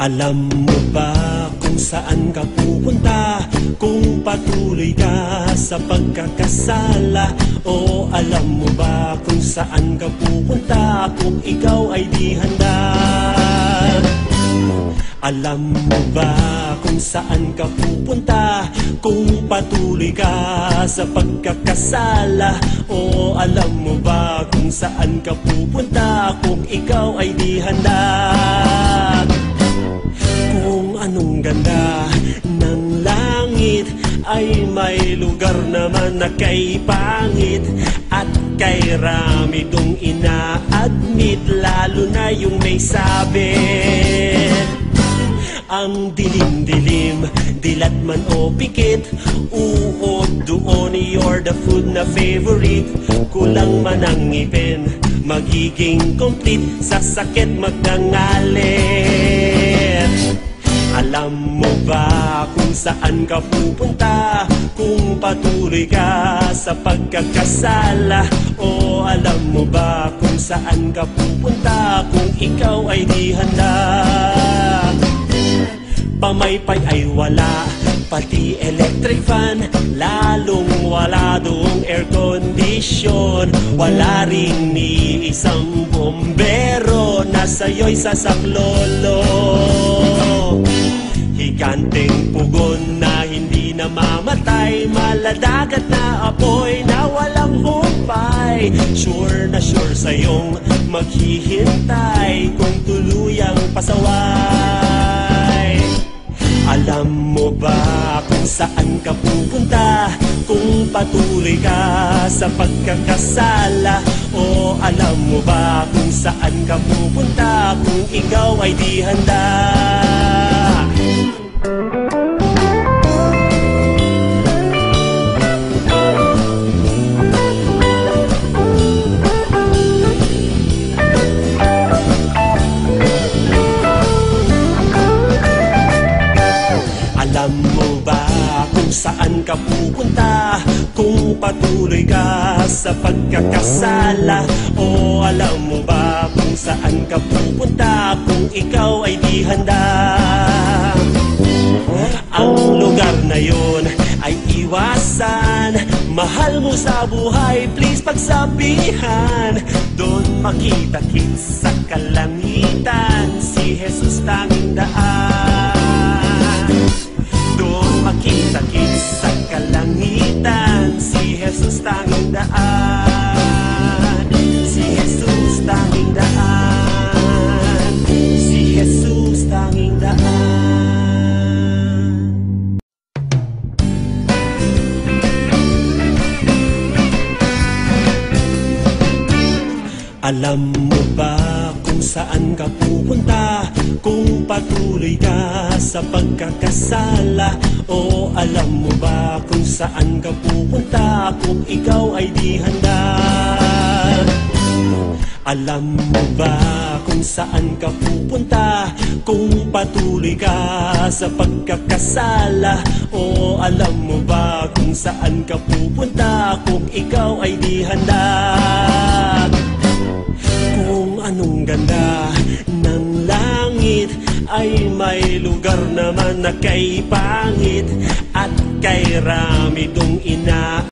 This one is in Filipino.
Alam mo ba kung saan ka pupunta kung patuloy ka sa pagkakasala? O alam mo ba kung saan ka pupunta kung ikaw ay di handa? Alam mo ba kung saan ka pupunta kung patuloy ka sa pagkakasala? O alam mo ba kung saan ka pupunta kung ikaw ay di handa? Kung anong ganda ng langit ay may lugar naman na kay pangit at kay rami dong ina-admit, lalo na yung may sabi. Ang dilim-dilim, dilat man o pikit, uod doon, you're the food na favorite. Kulang man ang ngipin, magiging complete, sa sakit magngangalit. Alam mo ba kung saan ka pupunta kung patuloy ka sa pagkakasala? O alam mo ba kung saan ka pupunta kung ikaw ay di handa? Pamaypay ay wala, pati electric fan, lalong wala doong air condition. Wala rin ni isang bombero na sa'yo'y sasaklolo. Higanteng pugon na hindi namamatay, maladagat na apoy na walang humpay. Sure na sure sa'yong maghihintay kung tuluyang pasaway. Alam mo ba kung saan ka pupunta kung patuloy ka sa pagkakasala? O alam mo ba kung saan ka pupunta kung ikaw ay di handa? Alam mo ba kung saan ka pupunta kung patuloy ka sa pagkakasala? O alam mo ba kung saan ka pupunta kung ikaw ay di handa? Ang lugar na yon ay iwasan, mahal mo sa buhay, please pagsabihan. Doon makita-kits sa kalangitan, si Jesus tanging daan. Doon makita-kits sa kalangitan, si Jesus tanging daan. Si Jesus tanging daan. Si Jesus tanging daan. Alam mo ba kung saan ka pupunta kung patuloy ka sa pagkakasala? O alam mo ba kung saan ka pupunta kung ikaw ay di handa? Alam mo ba kung saan ka pupunta kung patuloy ka sa pagkakasala? O alam mo ba kung saan ka pupunta kung ikaw ay di handa? Kung anong ganda ng langit ay may lugar naman na kay pangit at kay rami dong ina